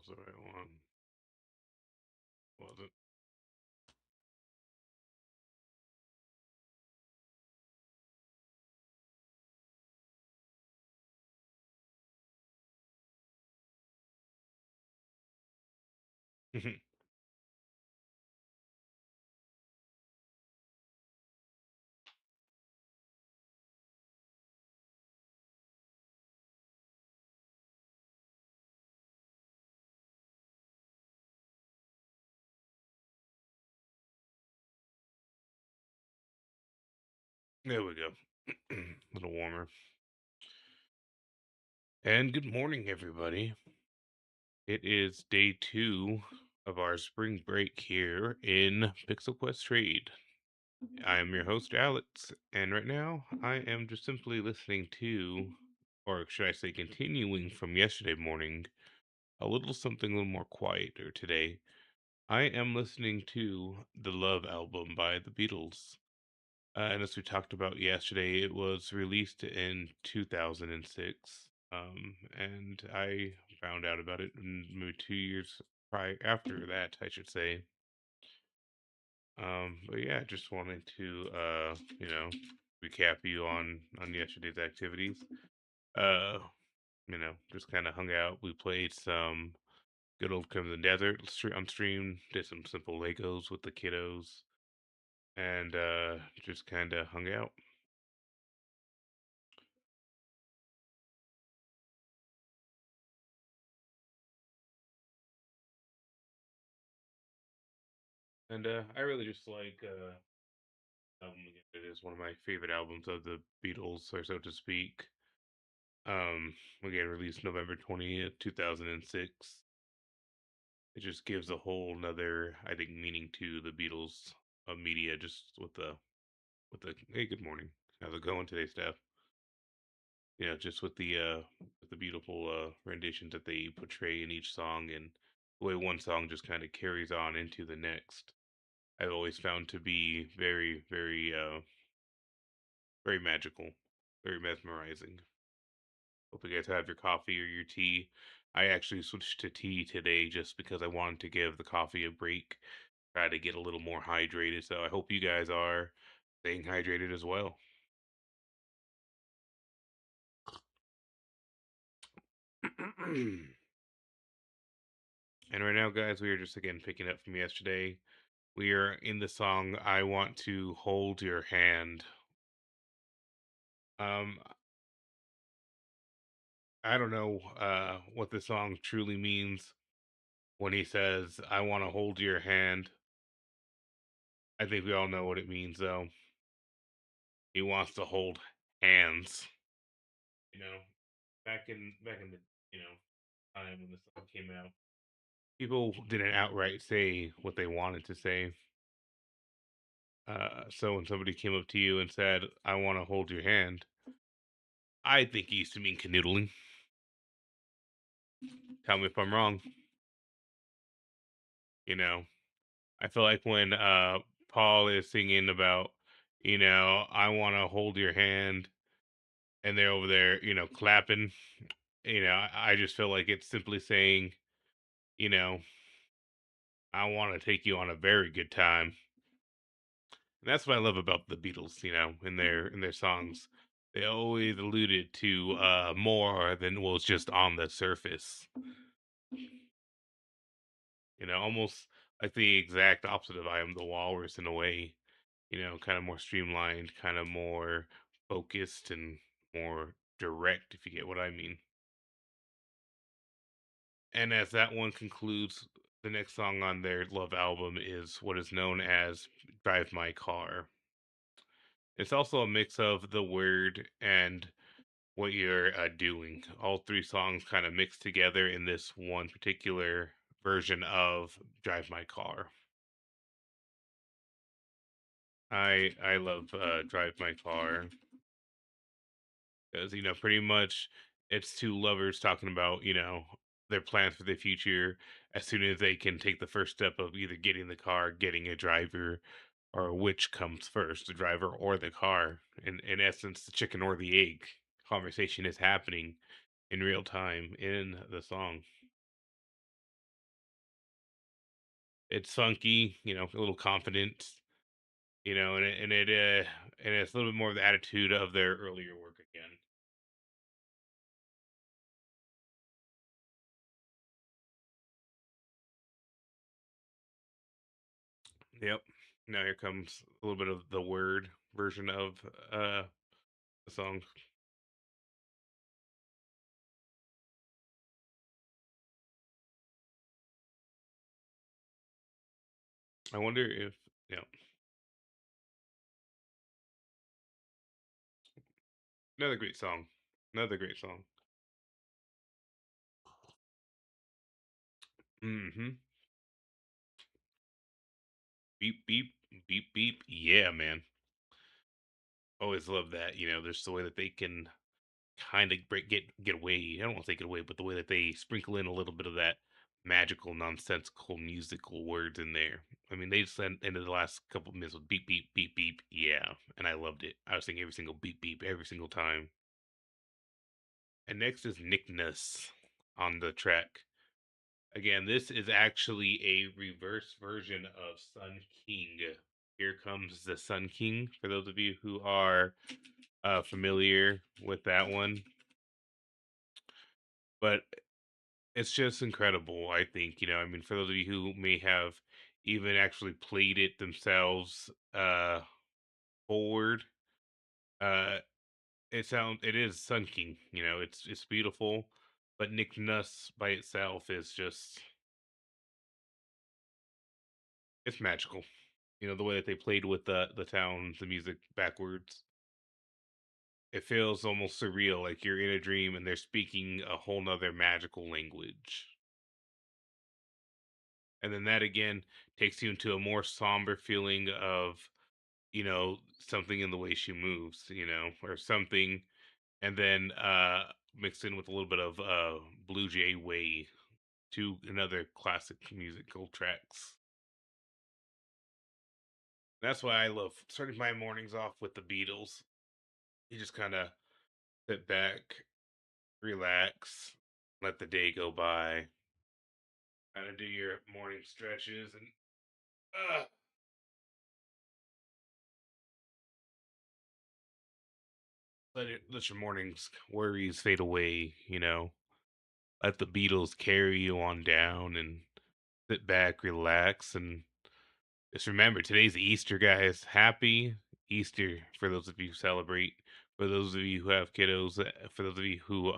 was the right one. Was it? There we go. A little warmer. And good morning, everybody. It is day 2 of our spring break here in Pixel Quest Trade. I am your host, Alex, and right now I am just simply listening to, or should I say, continuing from yesterday morning, a little something a little more quieter today. I am listening to the Love album by the Beatles. And as we talked about yesterday, it was released in 2006. And I found out about it maybe 2 years prior after that, I should say. But yeah, just wanted to recap you on yesterday's activities. Uh, just kind of hung out. We played some good old Crimson Desert on stream. Did some simple Legos with the kiddos, and just kind of hung out. And I really just like album again. It is one of my favorite albums of the Beatles, or so to speak. Again, released November 20th, 2006. It just gives a whole nother, I think, meaning to the Beatles media. Just with the hey, good morning, how's it going today, Steph? Just with the beautiful renditions that they portray in each song, and the way one song just kind of carries on into the next. I've always found to be very, very magical, very mesmerizing. Hope you guys have your coffee or your tea. I actually switched to tea today just because I wanted to give the coffee a break, try to get a little more hydrated. So I hope you guys are staying hydrated as well. And right now, guys, we are just again picking up from yesterday. We are in the song I Want to Hold Your Hand. Um, I don't know what the song truly means when he says, I want to hold your hand. I think we all know what it means, though. He wants to hold hands. You know, back in the time when the song came out, people didn't outright say what they wanted to say. So when somebody came up to you and said, "I want to hold your hand," I think he used to mean canoodling. Tell me if I'm wrong. You know, I feel like when Paul is singing about, I want to hold your hand, and they're over there, clapping. I just feel like it's simply saying, you know, I want to take you on a very good time. And that's what I love about the Beatles, in their songs. They always alluded to more than was just on the surface. Almost like the exact opposite of I Am the Walrus in a way. Kind of more streamlined, kind of more focused and more direct, if you get what I mean. And as that one concludes, the next song on their Love album is what is known as Drive My Car. It's also a mix of the word and what you're doing. All three songs kind of mixed together in this one particular version of Drive My Car. I love Drive My Car because pretty much it's two lovers talking about their plans for the future as soon as they can take the first step of either getting the car, getting a driver, or which comes first, the driver or the car. In essence, the chicken or the egg conversation is happening in real time in the song. It's funky, a little confident, and it's a little bit more of the attitude of their earlier work again. Yep. Now here comes a little bit of the word version of the song. I wonder if, yeah, another great song. Another great song. Mm-hmm. Beep beep beep beep. Yeah, man. Always love that. There's the way that they can kind of get away. I don't want to say get away, but the way that they sprinkle in a little bit of that magical, nonsensical musical words in there. I mean, they just sent into the last couple minutes with beep beep beep beep. Yeah, and I loved it. I was singing every single beep beep every single time. And next is Nick Nuss on the track. Again, this is actually a reverse version of Sun King. Here comes the Sun King. For those of you who are familiar with that one, but it's just incredible. I think I mean, for those of you who may have even actually played it themselves, forward, uh, it is Sun King. It's beautiful, but Nick Nuss by itself is just it's magical. The way that they played with the town, the music backwards. It feels almost surreal, like you're in a dream and they're speaking a whole nother magical language. And then that again takes you into a more somber feeling of, something in the way she moves, or something, and then mixed in with a little bit of Blue Jay Way to another classic musical tracks. That's why I love starting my mornings off with the Beatles. You just kind of sit back, relax, let the day go by, kind of do your morning stretches, and uh, let your morning's worries fade away. Let the Beatles carry you on down, and sit back, relax, and just remember today's Easter, guys. Happy Easter for those of you who celebrate. For those of you who have kiddos, for those of you who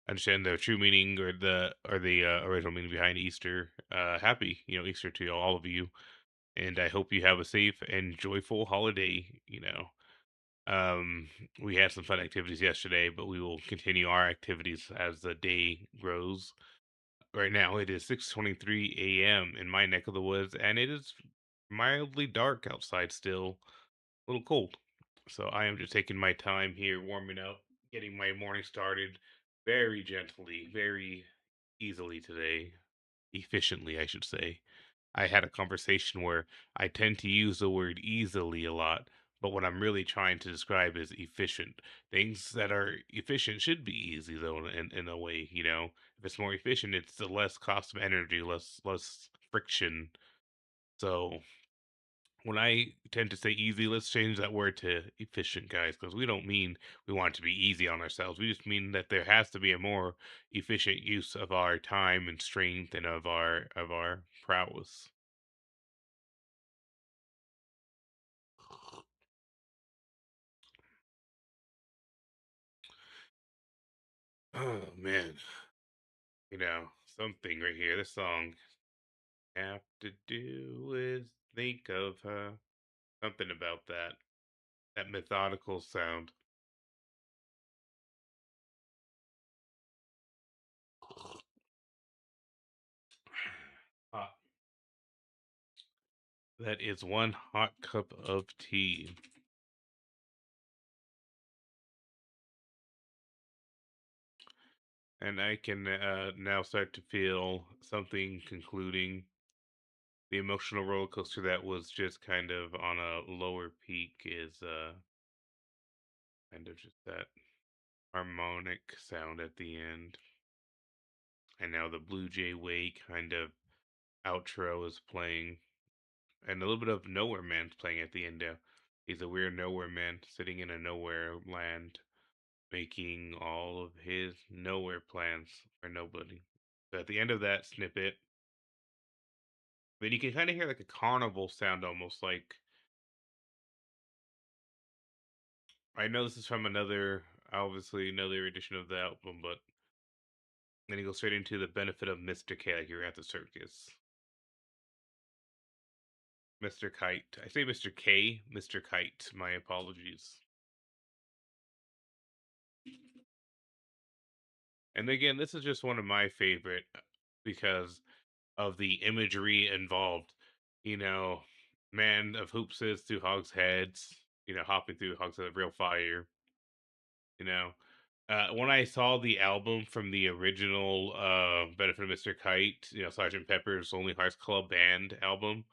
understand the true meaning or the original meaning behind Easter. Happy, Easter to all of you, and I hope you have a safe and joyful holiday. Um, we had some fun activities yesterday, but we will continue our activities as the day grows. Right now, it is 6:23 a.m. in my neck of the woods, and it is mildly dark outside still, a little cold. So I am just taking my time here, warming up, getting my morning started very gently, very easily today. Efficiently, I should say. I had a conversation where I tend to use the word easily a lot, but what I'm really trying to describe is efficient. Things that are efficient should be easy, though, in a way, If it's more efficient, it's the less cost of energy, less friction. So when I tend to say easy, let's change that word to efficient, guys, because we don't mean we want to be easy on ourselves. We just mean that there has to be a more efficient use of our time and strength and of our prowess. Oh man, something right here. This song have to do is think of her. Something about that methodical sound. Hot. That is one hot cup of tea. And I can now start to feel something concluding. The emotional roller coaster that was just kind of on a lower peak is kind of just that harmonic sound at the end. And now the Blue Jay Way kind of outro is playing, and a little bit of Nowhere Man's playing at the end there. He's a weird nowhere man sitting in a nowhere land, making all of his nowhere plans for nobody. So at the end of that snippet, then you can kind of hear like a carnival sound, almost like, I know this is from another, obviously another edition of the album, but then he goes straight into the benefit of Mr. K, like you're at the circus. Mr. Kite. I say Mr. K, Mr. Kite. My apologies. And again, this is just one of my favorite because of the imagery involved. You know, man of hoopses through hogs' heads, hopping through hogs of real fire, you know. When I saw the album from the original Benefit of Mr. Kite, Sergeant Pepper's Lonely Hearts Club Band album,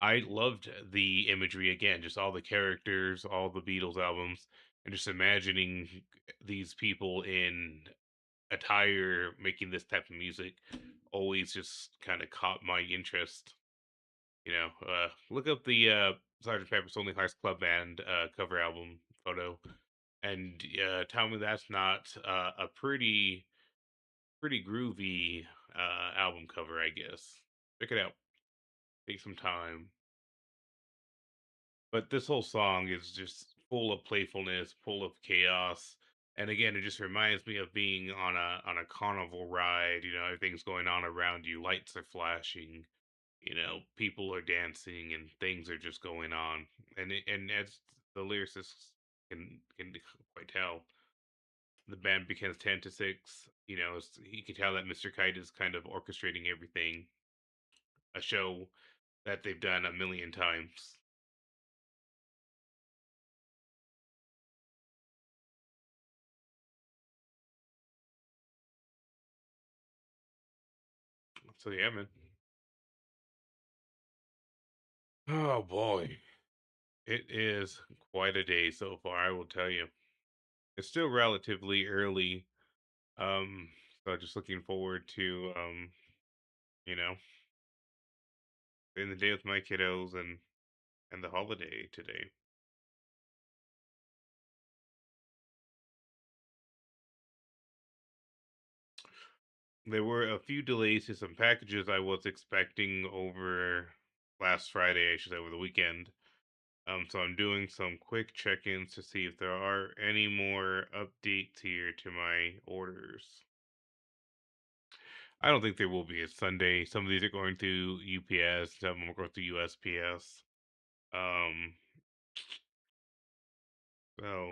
I loved the imagery again, just all the characters, all the Beatles albums, and just imagining these people in attire making this type of music always just kind of caught my interest. Look up the Sergeant Pepper's Lonely Hearts Club Band cover album photo, and tell me that's not a pretty groovy album cover, I guess. Check it out. Take some time. But this whole song is just full of playfulness, full of chaos. And again, it just reminds me of being on a carnival ride. Everything's going on around you, lights are flashing, people are dancing, and things are just going on. And as the lyricists can quite tell, the band begins 10 to 6. You can tell that Mr. Kite is kind of orchestrating everything, a show that they've done a million times. So yeah, man. Oh boy. It is quite a day so far, I will tell you. It's still relatively early. Um, so just looking forward to you know, spending the day with my kiddos and the holiday today. There were a few delays to some packages I was expecting over last Friday, I should say, over the weekend. So I'm doing some quick check-ins to see if there are any more updates here to my orders. I don't think there will be. It's Sunday. Some of these are going through UPS. Some of them are going through USPS. Um, so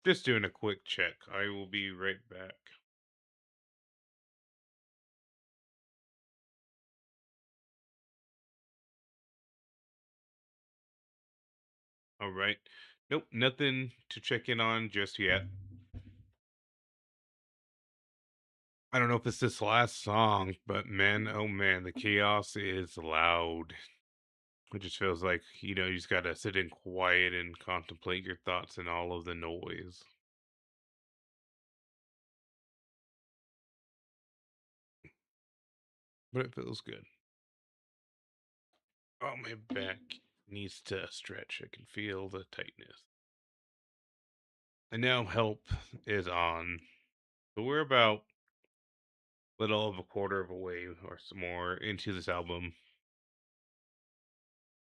just doing a quick check. I will be right back. All right. Nope, nothing to check in on just yet. I don't know if it's this last song, but man, oh man, the chaos is loud. It just feels like, you just gotta sit in quiet and contemplate your thoughts and all of the noise. But it feels good. Oh, my back needs to stretch. I can feel the tightness. And now help is on. So we're about little of a quarter of a way or some more into this album.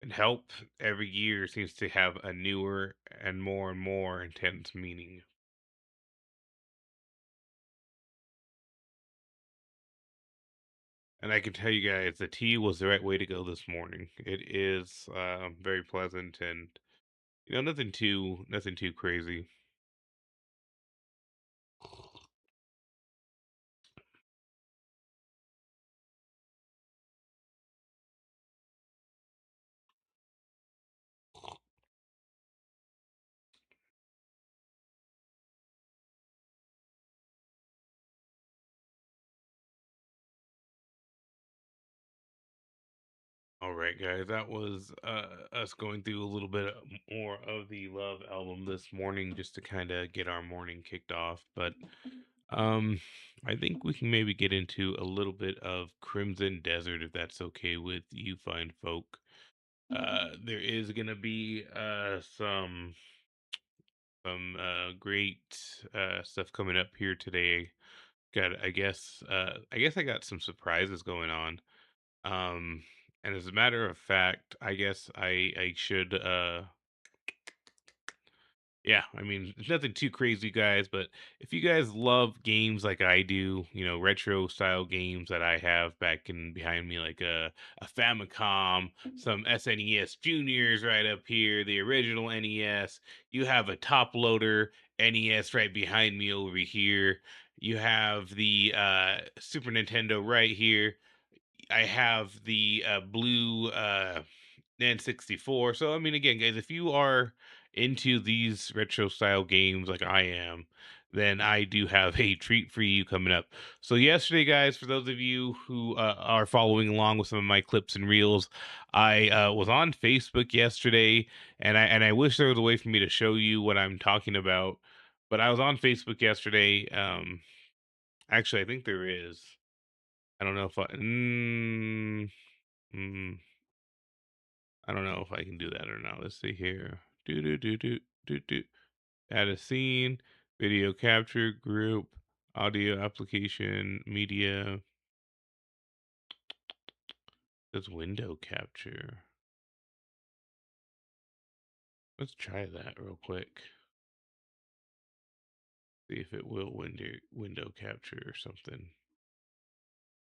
And help every year seems to have a newer and more intense meaning. And I can tell you guys the tea was the right way to go this morning. It is very pleasant and nothing too crazy. All right, guys, that was us going through a little bit more of the Love album this morning just to kind of get our morning kicked off. But Um, I think we can maybe get into a little bit of Crimson Desert if that's okay with you fine folk. There is gonna be some great stuff coming up here today. Got I guess I got some surprises going on. Um, and as a matter of fact, I guess I should yeah, I mean, it's nothing too crazy, guys, but if you guys love games like I do, you know, retro style games that I have back in behind me, like a Famicom, some SNES Juniors right up here, the original NES, you have a top loader NES right behind me over here. You have the Super Nintendo right here. I have the blue N64. So I mean, again, guys, if you are into these retro style games like I am, then I do have a treat for you coming up. So yesterday, guys, for those of you who are following along with some of my clips and reels, I was on Facebook yesterday, and I wish there was a way for me to show you what I'm talking about, but I was on Facebook yesterday. Actually, I think there is. I don't know if mm, I don't know if I can do that or not. Let's see here. Do do do do do do. Add a scene, video capture group, audio application, media. Does window capture? Let's try that real quick. See if it will window capture or something.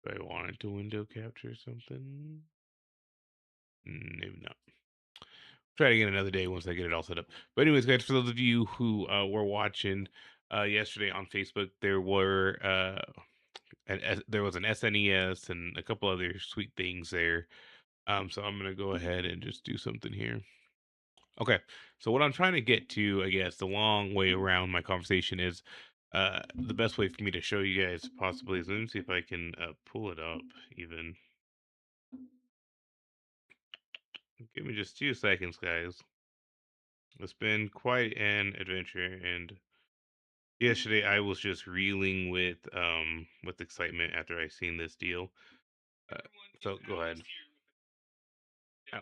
Do I want it to window capture something? Maybe not. Try it again another day once I get it all set up. But anyways, guys, for those of you who were watching yesterday on Facebook, there were there was an SNES and a couple other sweet things there. So I'm gonna go ahead and just do something here. Okay, so what I'm trying to get to, I guess, the long way around my conversation is the best way for me to show you guys possibly is let me see if I can pull it up even. Give me just 2 seconds, guys. It's been quite an adventure, and yesterday I was just reeling with excitement after I seen this deal. Uh, so go ahead. Oh,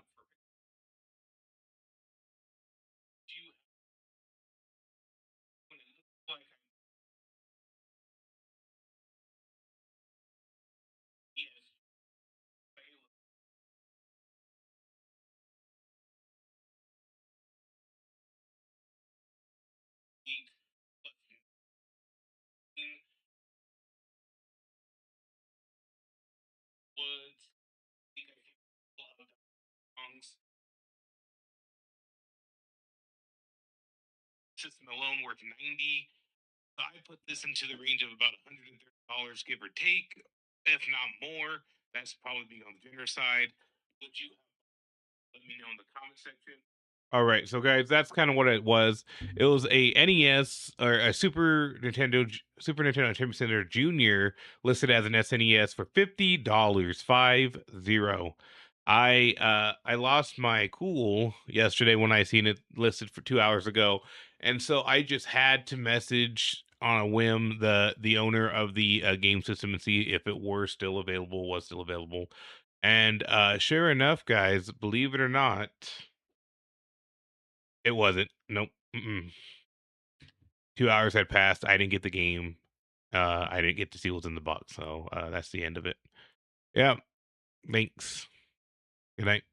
system alone worth 90. So I put this into the range of about $130, give or take, if not more. That's probably being on the generous side. Would you let me know in the comment section? All right, so guys, that's kind of what it was. It was a NES or a Super Nintendo Entertainment Center Junior listed as an SNES for $50, 50. I lost my cool yesterday when I seen it listed for 2 hours ago, and so I just had to message on a whim the owner of the game system and see if it were still available, was still available, and sure enough, guys, believe it or not. It wasn't. Nope. Mm-mm. 2 hours had passed. I didn't get the game. I didn't get to see what's in the box. So that's the end of it. Yeah. Thanks. Good night.